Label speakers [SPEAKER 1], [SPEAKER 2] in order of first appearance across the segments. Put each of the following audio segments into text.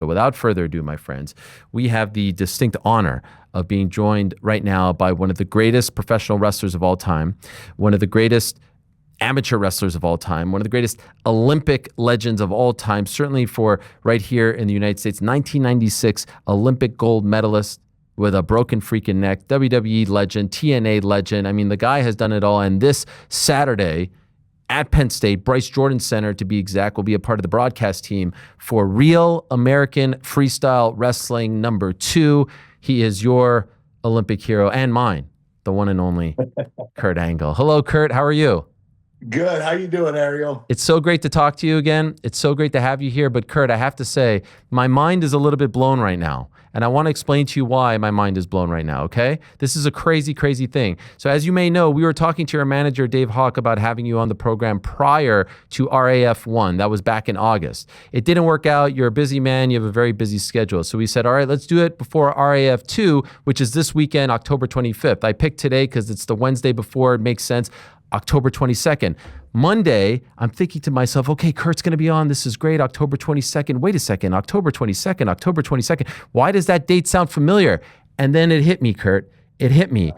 [SPEAKER 1] But without further ado, my friends, we have the distinct honor of being joined right now by one of the greatest professional wrestlers of all time, one of the greatest amateur wrestlers of all time, one of the greatest Olympic legends of all time, certainly for right here in the United States, 1996 Olympic gold medalist with a broken freaking neck, WWE legend, TNA legend. I mean, the guy has done it all. And this Saturday at Penn State, Bryce Jordan Center, to be exact, will be a part of the broadcast team for Real American Freestyle Wrestling #2. He is your Olympic hero and mine, the one and only Kurt Angle. Hello, Kurt. How are you?
[SPEAKER 2] Good. How you doing, Ariel?
[SPEAKER 1] It's so great to talk to you again. It's so great to have you here. But Kurt, I have to say, my mind is a little bit blown right now. And I want to explain to you why my mind is blown right now, okay? This is a crazy, crazy thing. So as you may know, we were talking to your manager, Dave Hawk, about having you on the program prior to RAF1. That was back in August. It didn't work out. You're a busy man. You have a very busy schedule. So we said, all right, let's do it before RAF2, which is this weekend, October 25th. I picked today because it's the Wednesday before. It makes sense. October 22nd. Monday, I'm thinking to myself, okay, Kurt's going to be on. This is great. October 22nd. Wait a second. October 22nd. October 22nd. Why does that date sound familiar? And then it hit me, Kurt. It hit me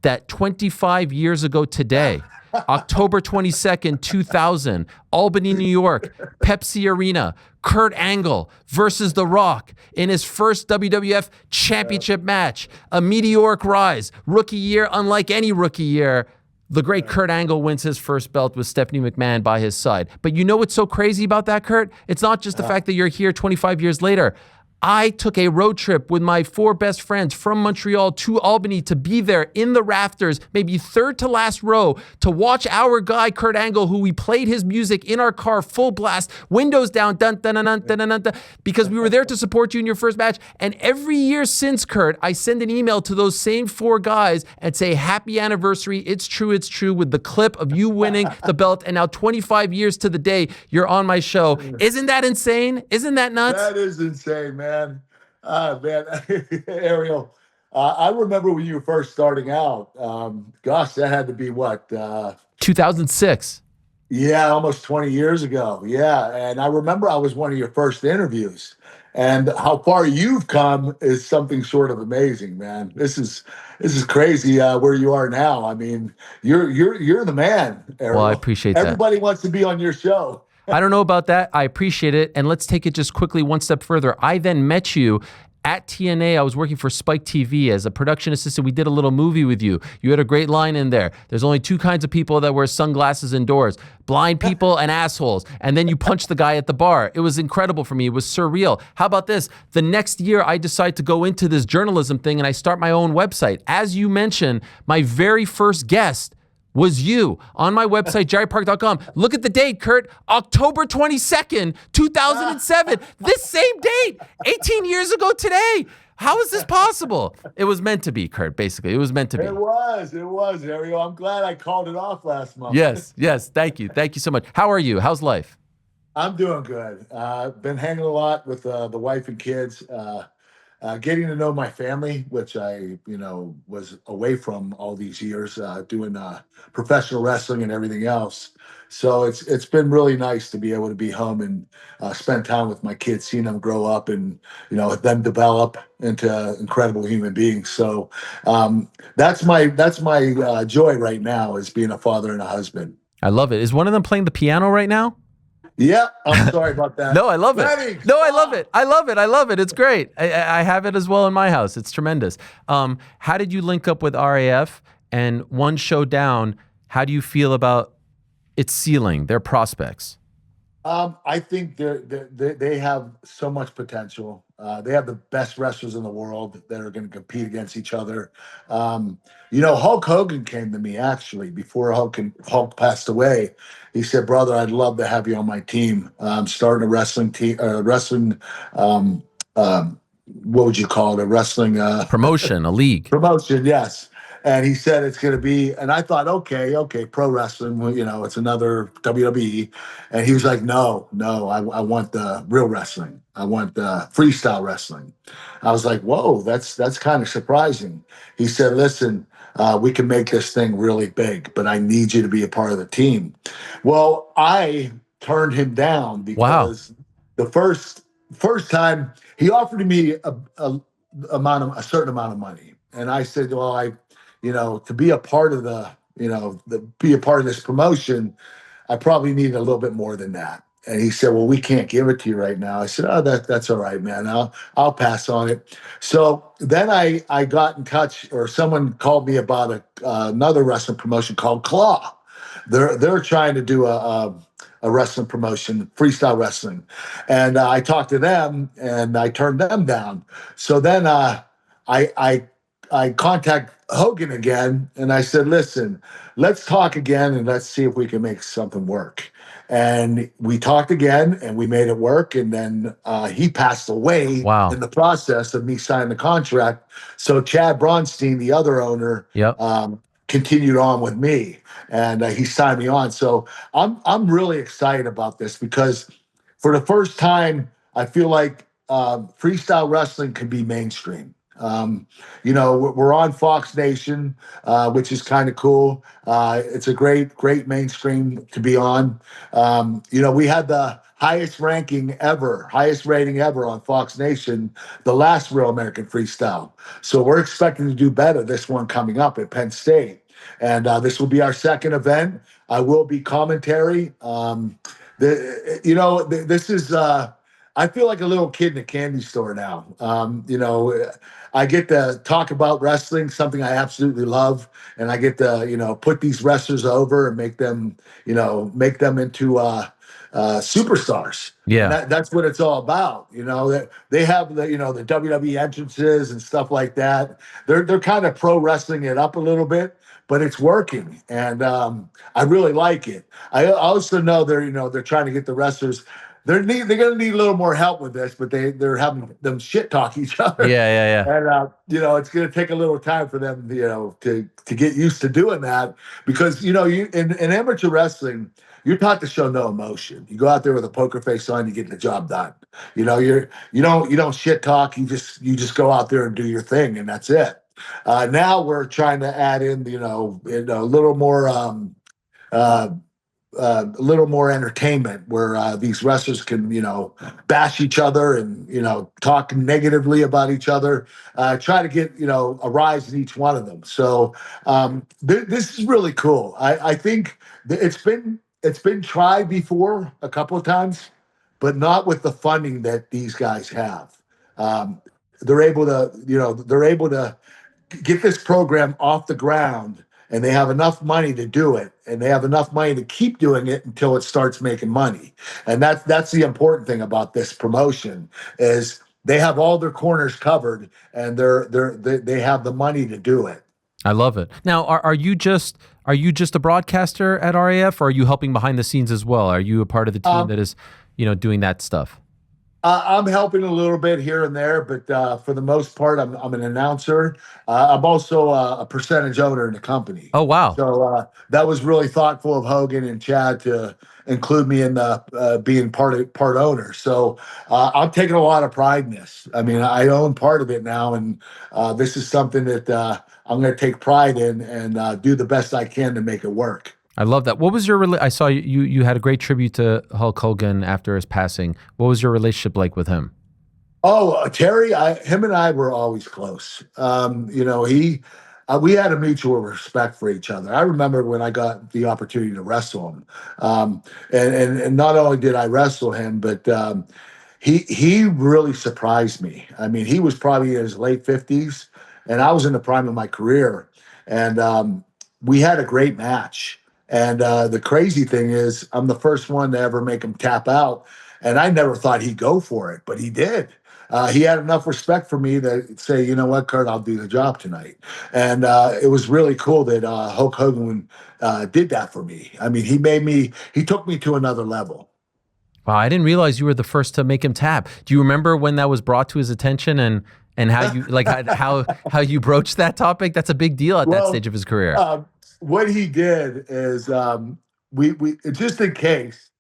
[SPEAKER 1] that 25 years ago today, October 22nd, 2000, Albany, New York, Pepsi Arena, Kurt Angle versus The Rock in his first WWF championship match. A meteoric rise. Rookie year, unlike any rookie year. The great Kurt Angle wins his first belt with Stephanie McMahon by his side. But you know what's so crazy about that, Kurt? It's not just the fact that you're here 25 years later. I took a road trip with my 4 best friends from Montreal to Albany to be there in the rafters, maybe third to last row, to watch our guy, Kurt Angle, who we played his music in our car, full blast, windows down, dun, dun, dun, dun, dun, dun, dun, because we were there to support you in your first match. And every year since, Kurt, I send an email to those same 4 guys and say, happy anniversary, it's true, with the clip of you winning the belt. And now 25 years to the day, you're on my show. Isn't that insane? Isn't that nuts?
[SPEAKER 2] That is insane, man. Man, Ariel, I remember when you were first starting out. Gosh, that had to be what?
[SPEAKER 1] 2006.
[SPEAKER 2] Yeah, almost 20 years ago. Yeah, and I remember I was one of your first interviews. And how far you've come is something sort of amazing, man. This is crazy where you are now. I mean, you're the man, Ariel.
[SPEAKER 1] Well, I appreciate that.
[SPEAKER 2] Everybody wants to be on your show.
[SPEAKER 1] I don't know about that. I appreciate it. And let's take it just quickly one step further. I then met you at TNA. I was working for Spike TV as a production assistant. We did a little movie with you. You had a great line in there. There's only 2 kinds of people that wear sunglasses indoors: blind people and assholes. And then you punched the guy at the bar. It was incredible for me. It was surreal. How about this? The next year, I decide to go into this journalism thing and I start my own website. As you mentioned, my very first guest was you on my website, jerrypark.com. Look at the date, Kurt. October 22nd, 2007. This same date, 18 years ago today. How is this possible? It was meant to be, Kurt, basically. It was meant to be.
[SPEAKER 2] It was, Ariel. I'm glad I called it off last month.
[SPEAKER 1] Yes. Thank you. Thank you so much. How are you? How's life?
[SPEAKER 2] I'm doing good. Been hanging a lot with the wife and kids. Getting to know my family, which I, was away from all these years, doing professional wrestling and everything else. So it's been really nice to be able to be home and spend time with my kids, seeing them grow up and them develop into incredible human beings. So that's my joy right now, is being a father and a husband.
[SPEAKER 1] I love it. Is one of them playing the piano right now?
[SPEAKER 2] Yeah, I'm sorry about that.
[SPEAKER 1] No, I love it.
[SPEAKER 2] Ready,
[SPEAKER 1] no, I love it. I love it. It's great. I have it as well in my house. It's tremendous. How did you link up with RAF? And one show down, how do you feel about its ceiling, their prospects?
[SPEAKER 2] I think they have so much potential. They have the best wrestlers in the world that are going to compete against each other. Hulk Hogan came to me actually before Hulk passed away. He said, "Brother, I'd love to have you on my team. I'm starting a wrestling team, what would you call it? A wrestling
[SPEAKER 1] promotion, a league
[SPEAKER 2] promotion." Yes. And he said it's going to be, and I thought, okay, pro wrestling, it's another WWE. And he was like, no, I want the real wrestling. I want the freestyle wrestling. I was like, whoa, that's kind of surprising. He said, listen, we can make this thing really big, but I need you to be a part of the team. Well, I turned him down because the first first time he offered me a certain amount of money, and I said, well, to be a part of be a part of this promotion, I probably need a little bit more than that. And he said, well, we can't give it to you right now. I said, oh, that's all right, man. I'll pass on it. So then I got in touch, or someone called me about another wrestling promotion called Claw. They're trying to do a wrestling promotion, freestyle wrestling, and I talked to them and I turned them down. So then I I I contact Hogan again and I said, listen, let's talk again and let's see if we can make something work. And we talked again and we made it work. And then he passed away in
[SPEAKER 1] Wow.
[SPEAKER 2] the process of me signing the contract. So Chad Bronstein, the other owner,
[SPEAKER 1] Yep.
[SPEAKER 2] continued on with me, and he signed me on. So I'm really excited about this because for the first time, I feel like freestyle wrestling can be mainstream. We're on Fox Nation, which is kind of cool. It's a great mainstream to be on. We had the highest rating ever on Fox Nation, the last Real American Freestyle. So we're expecting to do better this one coming up at Penn State. And this will be our second event. I will be commentary. This is. I feel like a little kid in a candy store now. I get to talk about wrestling, something I absolutely love, and I get to put these wrestlers over and make them into superstars. And
[SPEAKER 1] Yeah.
[SPEAKER 2] that's what it's all about. That they have the WWE entrances and stuff like that. They're kind of pro wrestling it up a little bit, but it's working, and I really like it. I also know they're trying to get the wrestlers. They're going to need a little more help with this, but they're having them shit talk each other,
[SPEAKER 1] Yeah. Yeah. Yeah.
[SPEAKER 2] and it's going to take a little time for them, to get used to doing that because you in amateur wrestling. You're taught to show no emotion. You go out there with a poker face on, you get the job done. You don't shit talk. You just go out there and do your thing, and that's it. Now we're trying to add in, a little more, uh, a little more entertainment where these wrestlers can, bash each other and, talk negatively about each other, try to get, a rise in each one of them. So this is really cool. I think it's been tried before a couple of times, but not with the funding that these guys have. Um, they're able to get this program off the ground, and they have enough money to do it, and they have enough money to keep doing it until it starts making money. And that's the important thing about this promotion is they have all their corners covered, and they have the money to do it.
[SPEAKER 1] I love it. Now, are you just a broadcaster at RAF, or are you helping behind the scenes as well? Are you a part of the team
[SPEAKER 2] Um,
[SPEAKER 1] that is, doing that stuff?
[SPEAKER 2] I'm helping a little bit here and there, but for the most part, I'm an announcer. I'm also a percentage owner in the company.
[SPEAKER 1] Oh, wow.
[SPEAKER 2] So that was really thoughtful of Hogan and Chad to include me in the being part owner. So I'm taking a lot of pride in this. I mean, I own part of it now, and this is something that I'm going to take pride in and do the best I can to make it work.
[SPEAKER 1] I love that. What was I saw you had a great tribute to Hulk Hogan after his passing. What was your relationship like with him?
[SPEAKER 2] Oh, Terry, him and I were always close. We had a mutual respect for each other. I remember when I got the opportunity to wrestle him, and not only did I wrestle him, but he really surprised me. I mean, he was probably in his late 50s, and I was in the prime of my career, and we had a great match. And the crazy thing is, I'm the first one to ever make him tap out, and I never thought he'd go for it, but he did. He had enough respect for me to say, you know what, Kurt, I'll do the job tonight. And it was really cool that Hulk Hogan did that for me. I mean, he took me to another level.
[SPEAKER 1] Wow, I didn't realize you were the first to make him tap. Do you remember when that was brought to his attention and how you like how you broached that topic? That's a big deal at that
[SPEAKER 2] Well,
[SPEAKER 1] stage of his career.
[SPEAKER 2] what he did is we just in case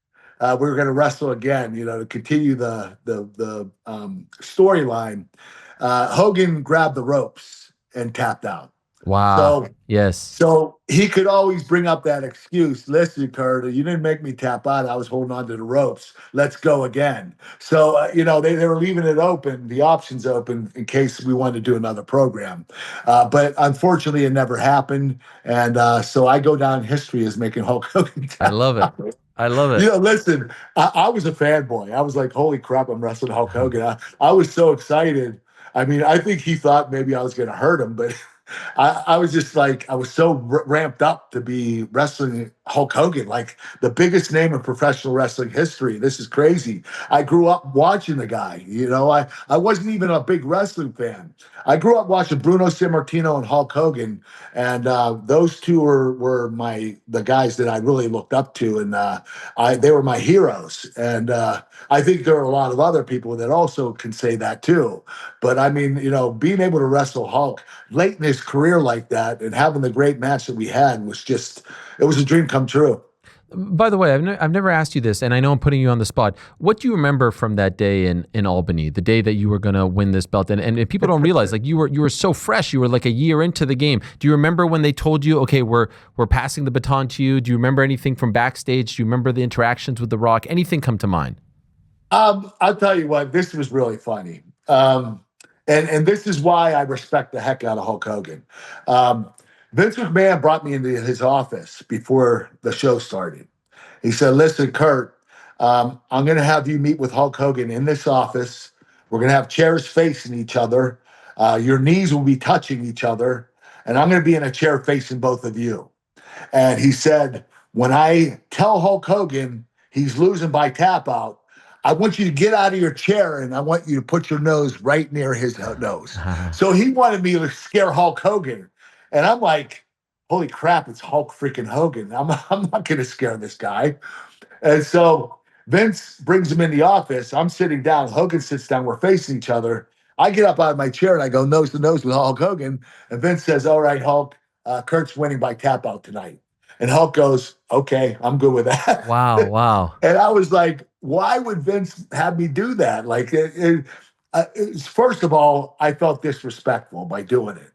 [SPEAKER 2] we were going to wrestle again, to continue the storyline. Hogan grabbed the ropes and tapped out.
[SPEAKER 1] Wow.
[SPEAKER 2] So
[SPEAKER 1] Yes.
[SPEAKER 2] so he could always bring up that excuse. Listen, Kurt, you didn't make me tap out. I was holding on to the ropes. Let's go again. So, they were leaving it open, the options open in case we wanted to do another program. But unfortunately, it never happened. And so I go down in history as making Hulk Hogan
[SPEAKER 1] I
[SPEAKER 2] tap
[SPEAKER 1] love it.
[SPEAKER 2] out.
[SPEAKER 1] I love it.
[SPEAKER 2] Listen, I was a fanboy. I was like, holy crap, I'm wrestling Hulk Hogan. I was so excited. I mean, I think he thought maybe I was going to hurt him, but I was just like, I was so ramped up to be wrestling Hulk Hogan, like the biggest name in professional wrestling history. This is crazy. I grew up watching the guy. I wasn't even a big wrestling fan. I grew up watching Bruno Sammartino and Hulk Hogan, and those two were the guys that I really looked up to, and they were my heroes. And I think there are a lot of other people that also can say that too. But I mean, being able to wrestle Hulk late in his career like that and having the great match that we had it was a dream come true.
[SPEAKER 1] By the way, I've never asked you this, and I know I'm putting you on the spot. What do you remember from that day in Albany, the day that you were going to win this belt? And people don't realize, like, you were so fresh. You were like a year into the game. Do you remember when they told you, okay, we're passing the baton to you? Do you remember anything from backstage? Do you remember the interactions with The Rock? Anything come to mind?
[SPEAKER 2] I'll tell you what, this was really funny. And this is why I respect the heck out of Hulk Hogan. Um, Vince McMahon brought me into his office before the show started. He said, listen, Kurt, I'm going to have you meet with Hulk Hogan in this office. We're going to have chairs facing each other. Your knees will be touching each other. And I'm going to be in a chair facing both of you. And he said, when I tell Hulk Hogan he's losing by tap out, I want you to get out of your chair and I want you to put your nose right near his nose. So he wanted me to scare Hulk Hogan. And I'm like, holy crap, it's Hulk freaking Hogan. I'm not going to scare this guy. And so Vince brings him in the office. I'm sitting down. Hogan sits down. We're facing each other. I get up out of my chair and I go nose to nose with Hulk Hogan. And Vince says, all right, Hulk, Kurt's winning by tap out tonight. And Hulk goes, okay, I'm good with that.
[SPEAKER 1] Wow, wow.
[SPEAKER 2] And I was like, why would Vince have me do that? Like, first of all, I felt disrespectful by doing it.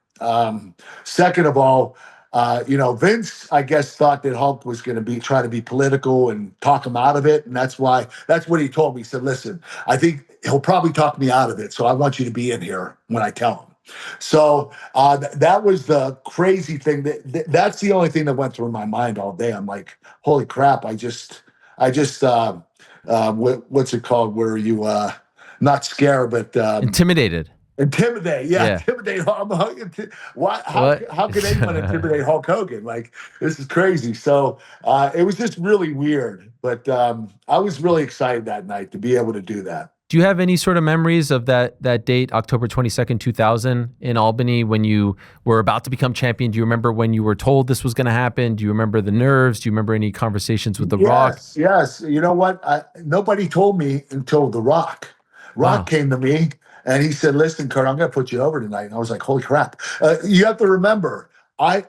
[SPEAKER 2] Second of all, Vince, I guess, thought that Hulk was going to be trying to be political and talk him out of it. And that's what he told me. He said, listen, I think he'll probably talk me out of it. So I want you to be in here when I tell him. So that was the crazy thing. That's the only thing that went through my mind all day. I'm like, holy crap! What's it called? Where you not scared, but
[SPEAKER 1] Intimidated.
[SPEAKER 2] intimidate. Yeah,
[SPEAKER 1] Yeah.
[SPEAKER 2] intimidate Hulk Hogan. Why?
[SPEAKER 1] What?
[SPEAKER 2] How can anyone intimidate Hulk Hogan? Like, this is crazy. So it was just really weird. But I was really excited that night to be able to do that.
[SPEAKER 1] Do you have any sort of memories of that date, October 22nd, 2000 in Albany, when you were about to become champion? Do you remember when you were told this was going to happen? Do you remember the nerves? Do you remember any conversations with The Rock?
[SPEAKER 2] Yes. You know what? Nobody told me until The Rock. Rock
[SPEAKER 1] Wow.
[SPEAKER 2] came to me and he said, "Listen, Kurt, I'm going to put you over tonight." And I was like, "Holy crap!" You have to remember, I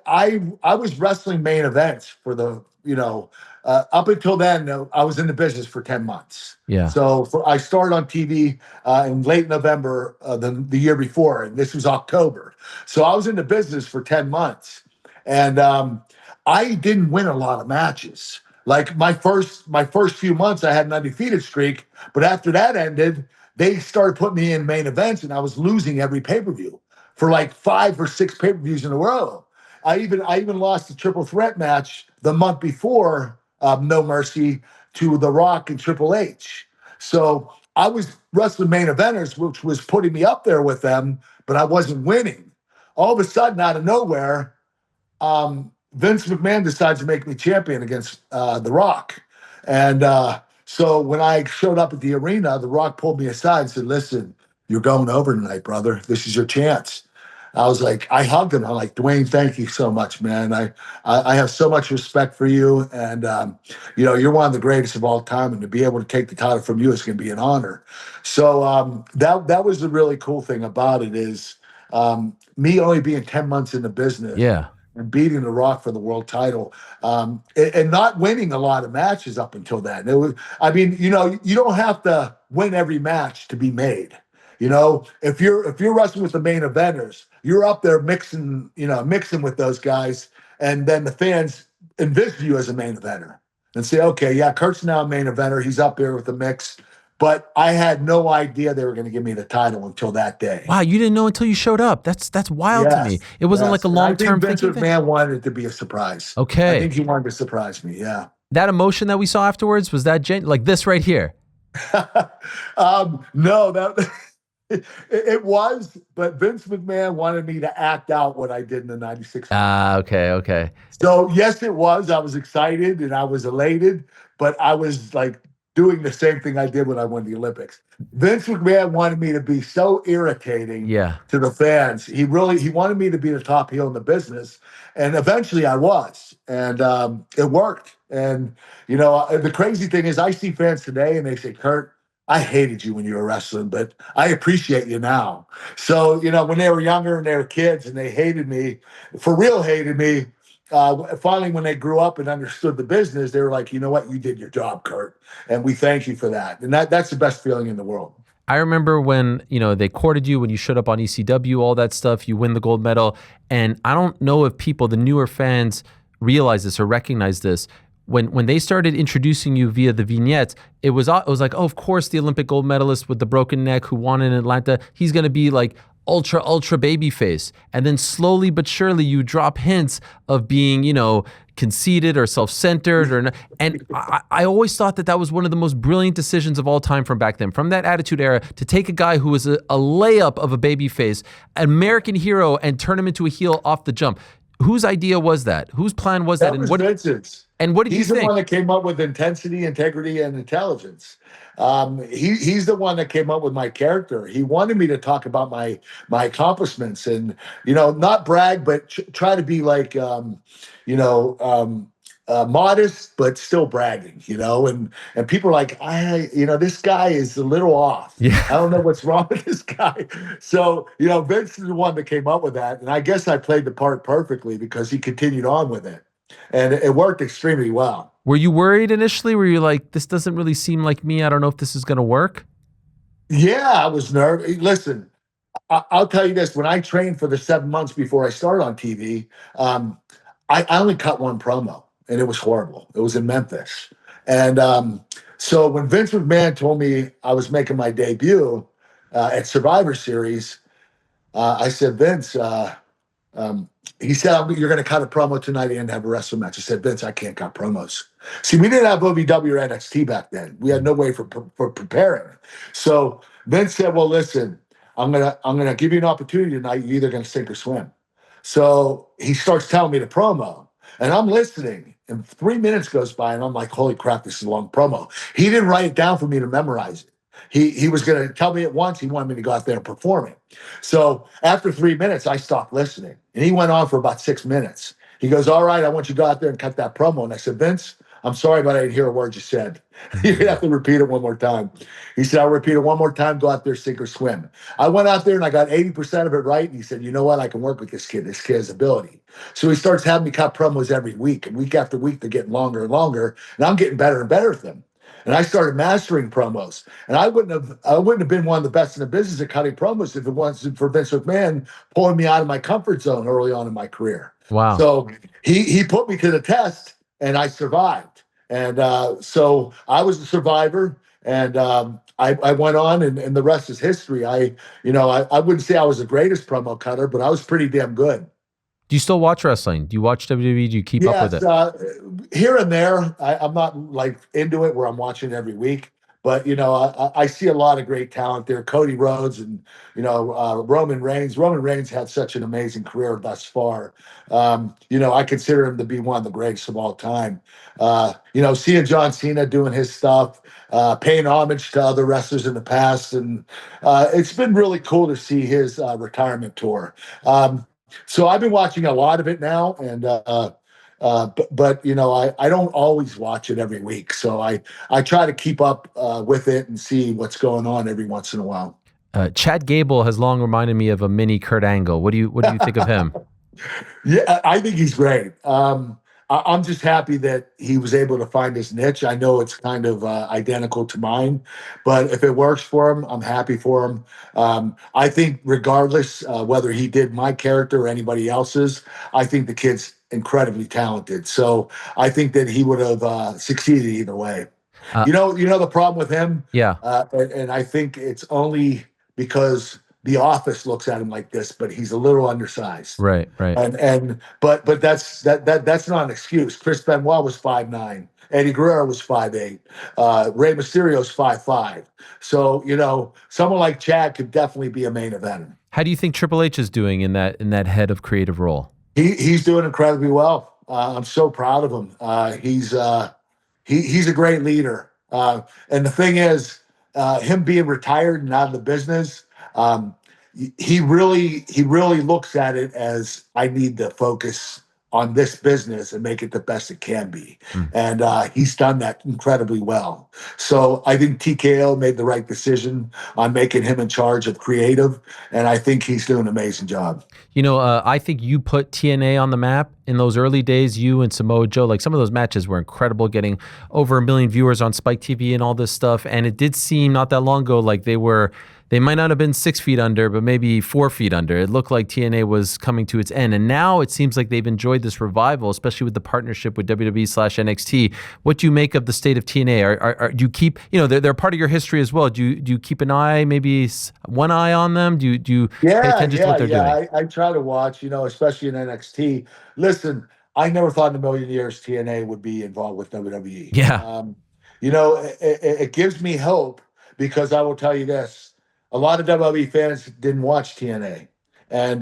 [SPEAKER 2] was wrestling main events for up until then. I was in the business for 10 months.
[SPEAKER 1] Yeah.
[SPEAKER 2] So I started on TV in late November the year before, and this was October. So I was in the business for 10 months, and I didn't win a lot of matches. Like my first few months, I had an undefeated streak, but after that ended, they started putting me in main events, and I was losing every pay-per-view for like 5 or 6 pay-per-views in a row. I even lost a triple threat match the month before, No Mercy, to The Rock and Triple H. So I was wrestling main eventers, which was putting me up there with them, but I wasn't winning. All of a sudden, out of nowhere, Vince McMahon decides to make me champion against The Rock. And so when I showed up at the arena, The Rock pulled me aside and said, listen, you're going over tonight, brother. This is your chance. I was like, I hugged him. I'm like, Dwayne, thank you so much, man. I have so much respect for you. And, you're one of the greatest of all time. And to be able to take the title from you is going to be an honor. So that was the really cool thing about it is me only being 10 months in the business
[SPEAKER 1] Yeah.
[SPEAKER 2] and beating The Rock for the world title, and not winning a lot of matches up until then. You don't have to win every match to be made. If you're wrestling with the main eventers, you're up there mixing with those guys, and then the fans envision you as a main eventer and say, okay, yeah, Kurt's now a main eventer. He's up there with the mix. But I had no idea they were going to give me the title until that day.
[SPEAKER 1] Wow, you didn't know until you showed up. That's wild to me.
[SPEAKER 2] Yes,
[SPEAKER 1] It wasn't like
[SPEAKER 2] yes.
[SPEAKER 1] a
[SPEAKER 2] And I
[SPEAKER 1] long-term
[SPEAKER 2] think Vince
[SPEAKER 1] thinking thing.
[SPEAKER 2] McMahon wanted it to be a surprise. I
[SPEAKER 1] Okay.
[SPEAKER 2] think he wanted to surprise me. Yeah.
[SPEAKER 1] That emotion that we saw afterwards, was that like this right here?
[SPEAKER 2] No, that it was, but Vince McMahon wanted me to act out what I did in the '96.
[SPEAKER 1] Okay.
[SPEAKER 2] So yes, it was. I was excited and I was elated, but I was like doing the same thing I did when I won the Olympics. Vince McMahon wanted me to be so irritating
[SPEAKER 1] Yeah.
[SPEAKER 2] to the fans. He wanted me to be the top heel in the business, and eventually I was, and it worked. And the crazy thing is, I see fans today and they say, "Kurt, I hated you when you were wrestling, but I appreciate you now." So, when they were younger and they were kids and they hated me, for real hated me, finally, when they grew up and understood the business, they were like, "You know what? You did your job, Kurt. And we thank you for that." And that's the best feeling in the world.
[SPEAKER 1] I remember when, they courted you, when you showed up on ECW, all that stuff, you win the gold medal. And I don't know if the newer fans realize this or recognize this. When they started introducing you via the vignettes, it was like, oh, of course, the Olympic gold medalist with the broken neck who won in Atlanta, he's going to be like ultra baby face. And then slowly but surely you drop hints of being, conceited or self-centered and I always thought that was one of the most brilliant decisions of all time from back then, from that Attitude Era, to take a guy who was a layup of a baby face, an American hero, and turn him into a heel off the jump. Whose idea was that? Whose plan was that?
[SPEAKER 2] That was Vincent's.
[SPEAKER 1] And what did you think?
[SPEAKER 2] He's the one that came up with intensity, integrity, and intelligence. He's the one that came up with my character. He wanted me to talk about my accomplishments and not brag, but try to be like modest, but still bragging. And people are like, this guy is a little off.
[SPEAKER 1] Yeah.
[SPEAKER 2] I don't know what's wrong with this guy. So Vince is the one that came up with that, and I guess I played the part perfectly because he continued on with it. And it worked extremely well.
[SPEAKER 1] Were you worried initially? Were you like, this doesn't really seem like me? I don't know if this is going to work?
[SPEAKER 2] Yeah, I was nervous. Listen, I'll tell you this. When I trained for the 7 months before I started on TV, I only cut one promo, and it was horrible. It was in Memphis. And so when Vince McMahon told me I was making my debut at Survivor Series, I said, Vince, he said, "You're going to cut a promo tonight and have a wrestling match." I said, "Vince, I can't cut promos." See, we didn't have WWF or NXT back then. We had no way for preparing. So Vince said, "Well, listen, I'm gonna give you an opportunity tonight. You're either going to sink or swim." So he starts telling me the promo, and I'm listening. And 3 minutes goes by, and I'm like, "Holy crap, this is a long promo." He didn't write it down for me to memorize it. He was going to tell me at once. He wanted me to go out there and perform it. So after 3 minutes, I stopped listening. And he went on for about 6 minutes. He goes, "All right, I want you to go out there and cut that promo." And I said, "Vince, I'm sorry, but I didn't hear a word you said. You're going to have to repeat it one more time." He said, "I'll repeat it one more time. Go out there, sink or swim." I went out there and I got 80% of it right. And he said, "You know what? I can work with this kid. This kid has ability." So he starts having me cut promos every week. And week after week, they're getting longer and longer. And I'm getting better and better at them. And I started mastering promos. And I wouldn't have been one of the best in the business at cutting promos if it wasn't for Vince McMahon pulling me out of my comfort zone early on in my career.
[SPEAKER 1] Wow.
[SPEAKER 2] So he put me to the test, and I survived. And so I was a survivor, and I went on, and the rest is history. I wouldn't say I was the greatest promo cutter, but I was pretty damn good.
[SPEAKER 1] Do you still watch wrestling? Do you watch WWE? Do you keep up with
[SPEAKER 2] it? Here and there. I'm not like into it where I'm watching every week, but I see a lot of great talent there. Cody Rhodes and Roman Reigns. Roman Reigns had such an amazing career thus far. I consider him to be one of the greatest of all time. Seeing John Cena doing his stuff, paying homage to other wrestlers in the past, and it's been really cool to see his retirement tour. So I've been watching a lot of it now, and but I don't always watch it every week. So I try to keep up with it and see what's going on every once in a while.
[SPEAKER 1] Chad Gable has long reminded me of a mini Kurt Angle. What do you think of him?
[SPEAKER 2] Yeah, I think he's great. I'm just happy that he was able to find his niche. I know it's kind of identical to mine, but if it works for him, I'm happy for him. I think, regardless whether he did my character or anybody else's, I think the kid's incredibly talented. So I think that he would have succeeded either way.
[SPEAKER 1] Uh,
[SPEAKER 2] You know the problem with him,
[SPEAKER 1] yeah,
[SPEAKER 2] and I think it's only because the office looks at him like this, but he's a little undersized.
[SPEAKER 1] right, right.
[SPEAKER 2] But that's not an excuse. Chris Benoit was 5'9". Eddie Guerrero was 5'8". Rey Mysterio's 5'5". So someone like Chad could definitely be a main eventer.
[SPEAKER 1] How do you think Triple H is doing in that head of creative role?
[SPEAKER 2] He's doing incredibly well. I'm so proud of him. He's a great leader. And the thing is, him being retired and out of the business, um, he really looks at it as, I need to focus on this business and make it the best it can be.
[SPEAKER 1] Mm.
[SPEAKER 2] And he's done that incredibly well. So I think TKO made the right decision on making him in charge of creative, and I think he's doing an amazing job.
[SPEAKER 1] I think you put TNA on the map in those early days. You and Samoa Joe, like some of those matches were incredible, getting over 1 million viewers on Spike TV and all this stuff. And it did seem not that long ago like they might not have been 6 feet under, but maybe 4 feet under. It looked like TNA was coming to its end. And now it seems like they've enjoyed this revival, especially with the partnership with WWE/NXT. What do you make of the state of TNA? Do you keep, they're part of your history as well. Do you keep an eye, maybe one eye on them? Do you pay attention to what they're doing?
[SPEAKER 2] I try to watch, especially in NXT. Listen, I never thought in a million years TNA would be involved with WWE.
[SPEAKER 1] Yeah.
[SPEAKER 2] It gives me hope, because I will tell you this: a lot of WWE fans didn't watch TNA, and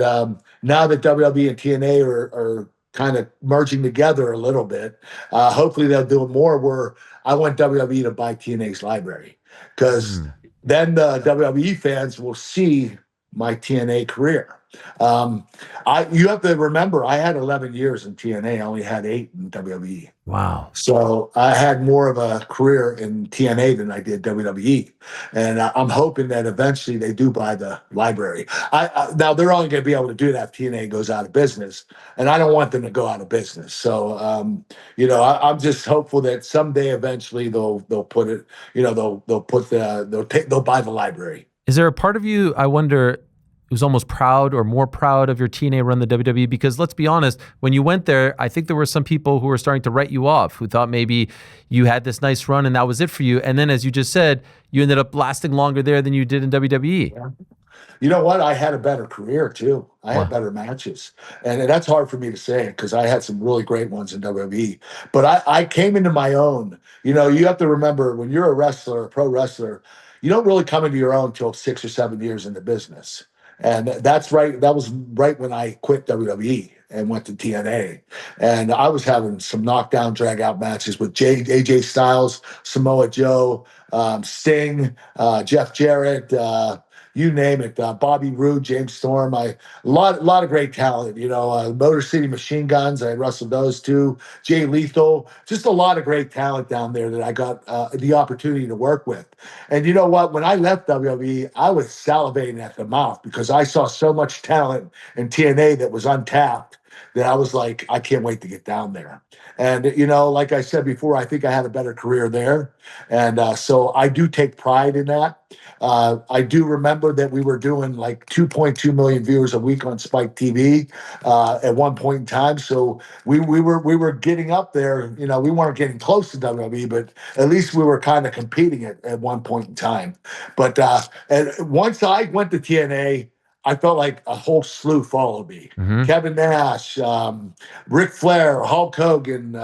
[SPEAKER 2] now that WWE and TNA are kind of merging together a little bit, hopefully they'll do more. Where I want WWE to buy TNA's library, because then the WWE fans will see my TNA career. You have to remember, I had 11 years in TNA. I only had 8 in WWE.
[SPEAKER 1] Wow.
[SPEAKER 2] So I had more of a career in TNA than I did WWE. And I'm hoping that eventually they do buy the library. Now, they're only going to be able to do that if TNA goes out of business. And I don't want them to go out of business. So, I'm just hopeful that someday eventually they'll put it, they'll buy the library.
[SPEAKER 1] Is there a part of you, I wonder, who's almost proud or more proud of your TNA run the WWE? Because let's be honest, when you went there, I think there were some people who were starting to write you off, who thought maybe you had this nice run and that was it for you. And then, as you just said, you ended up lasting longer there than you did in WWE.
[SPEAKER 2] Yeah. You know what? I had a better career too. I had better matches. And that's hard for me to say, because I had some really great ones in WWE. But I came into my own. You have to remember, when you're a wrestler, a pro wrestler, you don't really come into your own until 6 or 7 years in the business. And that's right. That was right when I quit WWE and went to TNA. And I was having some knockdown, drag out matches with AJ Styles, Samoa Joe, Sting, Jeff Jarrett, you name it, Bobby Roode, James Storm. A lot of great talent. Motor City Machine Guns. I wrestled those too. Jay Lethal. Just a lot of great talent down there that I got the opportunity to work with. And you know what? When I left WWE, I was salivating at the mouth, because I saw so much talent in TNA that was untapped, that I was like, I can't wait to get down there. And, like I said before, I think I had a better career there. And so I do take pride in that. I do remember that we were doing like 2.2 million viewers a week on Spike TV at one point in time. So we were getting up there. We weren't getting close to WWE, but at least we were kind of competing at one point in time. But and once I went to TNA, I felt like a whole slew followed me.
[SPEAKER 1] Mm-hmm.
[SPEAKER 2] Kevin Nash, Ric Flair, Hulk Hogan,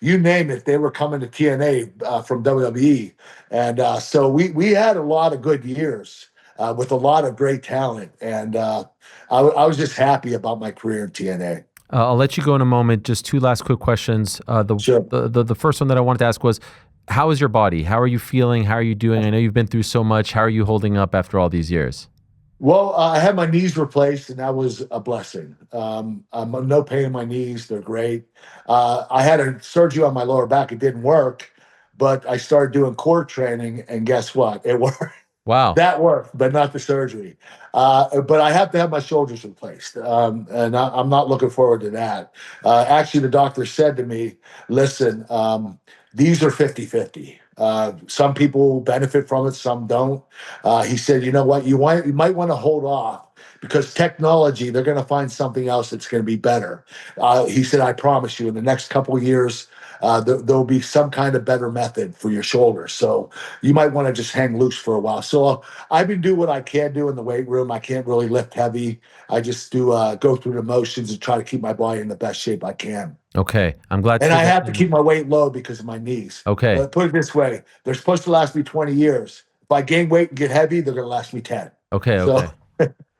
[SPEAKER 2] you name it. They were coming to TNA from WWE. And so we had a lot of good years with a lot of great talent. And I was just happy about my career in TNA.
[SPEAKER 1] I'll let you go in a moment. Just 2 last quick questions.
[SPEAKER 2] Sure.
[SPEAKER 1] The first one that I wanted to ask was, how is your body? How are you feeling? How are you doing? I know you've been through so much. How are you holding up after all these years?
[SPEAKER 2] Well, I had my knees replaced, and that was a blessing. I'm no pain in my knees. They're great. I had a surgery on my lower back. It didn't work, but I started doing core training, and guess what? It worked.
[SPEAKER 1] Wow.
[SPEAKER 2] That worked, but not the surgery. But I have to have my shoulders replaced, and I'm not looking forward to that. Actually, the doctor said to me, listen, these are 50-50. Some people benefit from it, some don't. He said, you know what, you might want to hold off because technology, they're going to find something else that's going to be better. He said, I promise you, in the next couple of years, there'll be some kind of better method for your shoulder. So you might want to just hang loose for a while. So I've been doing what I can do in the weight room. I can't really lift heavy. I just do go through the motions and try to keep my body in the best shape I can.
[SPEAKER 1] Okay. I'm glad to
[SPEAKER 2] And
[SPEAKER 1] hear
[SPEAKER 2] I
[SPEAKER 1] that.
[SPEAKER 2] have to keep my weight low because of my knees.
[SPEAKER 1] Okay.
[SPEAKER 2] Put it this way, they're supposed to last me 20 years. If I gain weight and get heavy, they're going to last me 10.
[SPEAKER 1] Okay.
[SPEAKER 2] So,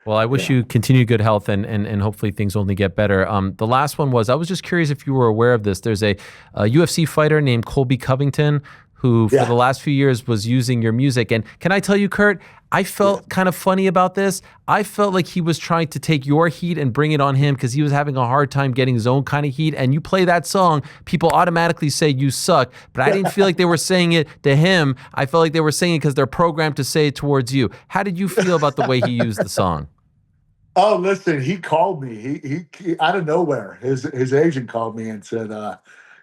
[SPEAKER 1] Well, I wish you continued good health and hopefully things only get better. The last one was, I was just curious if you were aware of this. There's a UFC fighter named Colby Covington who for the last few years was using your music. And can I tell you, Kurt, I felt kind of funny about this. I felt like he was trying to take your heat and bring it on him because he was having a hard time getting his own kind of heat. And you play that song, people automatically say you suck. But I didn't feel like they were saying it to him. I felt like they were saying it because they're programmed to say it towards you. How did you feel about the way he used the song?
[SPEAKER 2] Oh, listen, he called me. He out of nowhere. His agent called me and said,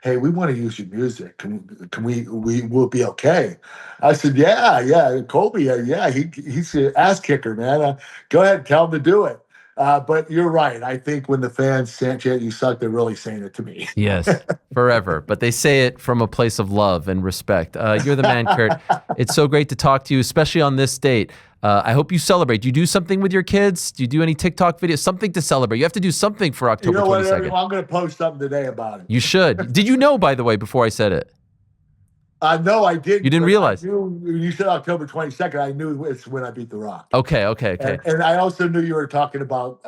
[SPEAKER 2] "Hey, we want to use your music. Can we will be okay?" I said, "Yeah, Colby, yeah, he's an ass kicker, man. Go ahead, tell him to do it." But you're right. I think when the fans chant "You suck," they're really saying it to me.
[SPEAKER 1] Yes, forever. But they say it from a place of love and respect. You're the man, Kurt. It's so great to talk to you, especially on this date. I hope you celebrate. Do you do something with your kids? Do you do any TikTok videos? Something to celebrate. You have to do something for October 22nd.
[SPEAKER 2] I'm going to post something today about it.
[SPEAKER 1] You should. Did you know, by the way, before I said it?
[SPEAKER 2] No, I didn't.
[SPEAKER 1] You didn't realize?
[SPEAKER 2] You said October 22nd. I knew it's when I beat The Rock.
[SPEAKER 1] Okay.
[SPEAKER 2] And I also knew you were talking about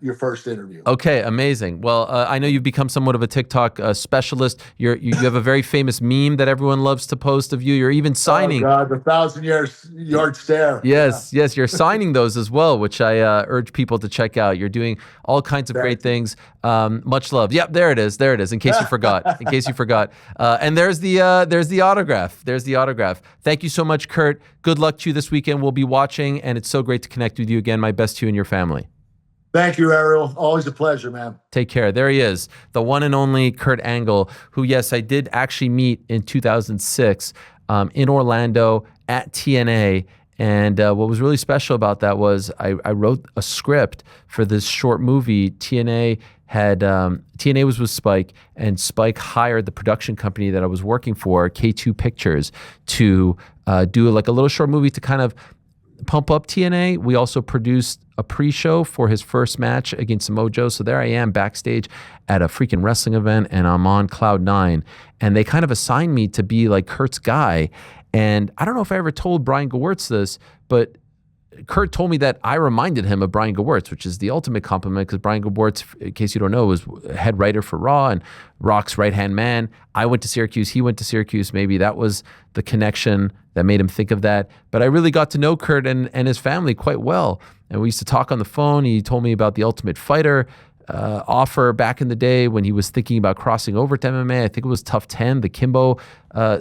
[SPEAKER 2] your first interview.
[SPEAKER 1] Okay, amazing. Well, I know you've become somewhat of a TikTok specialist. You have a very famous meme that everyone loves to post of you. You're even signing.
[SPEAKER 2] Oh God, the 1,000-yard stare.
[SPEAKER 1] Yes, you're signing those as well, which I urge people to check out. You're doing all kinds of great things. Much love. Yep, there it is. In case you forgot. And there's the autograph. There's the autograph. Thank you so much, Kurt. Good luck to you this weekend. We'll be watching, and it's so great to connect with you again. My best to you and your family.
[SPEAKER 2] Thank you, Ariel. Always a pleasure, man.
[SPEAKER 1] Take care. There he is, the one and only Kurt Angle, who, yes, I did actually meet in 2006 in Orlando at TNA. And what was really special about that was I wrote a script for this short movie. TNA was with Spike, and Spike hired the production company that I was working for, K2 Pictures, to do like a little short movie to kind of pump up TNA. We also produced a pre-show for his first match against Samoa Joe. So there I am backstage at a freaking wrestling event, and I'm on cloud 9. And they kind of assigned me to be like Kurt's guy. And I don't know if I ever told Brian Gewirtz this, but Kurt told me that I reminded him of Brian Gewirtz, which is the ultimate compliment because Brian Gewirtz, in case you don't know, was head writer for Raw and Rock's right-hand man. I went to Syracuse. He went to Syracuse. Maybe that was the connection that made him think of that. But I really got to know Kurt and his family quite well. And we used to talk on the phone. He told me about the Ultimate Fighter offer back in the day when he was thinking about crossing over to MMA. I think it was Tough 10, the Kimbo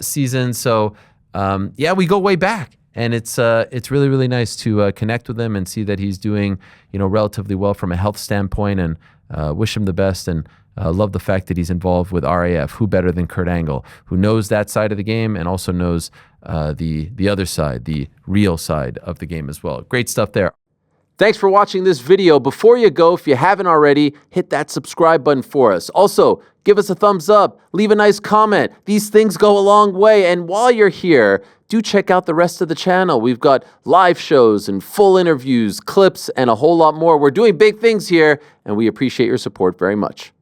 [SPEAKER 1] season. So, we go way back. And it's really, really nice to connect with him and see that he's doing, relatively well from a health standpoint, and wish him the best. And love the fact that he's involved with RAF. Who better than Kurt Angle, who knows that side of the game and also knows the other side, the real side of the game as well. Great stuff there. Thanks for watching this video. Before you go, if you haven't already, hit that subscribe button for us. Also, give us a thumbs up, leave a nice comment. These things go a long way. And while you're here, do check out the rest of the channel. We've got live shows and full interviews, clips, and a whole lot more. We're doing big things here, and we appreciate your support very much.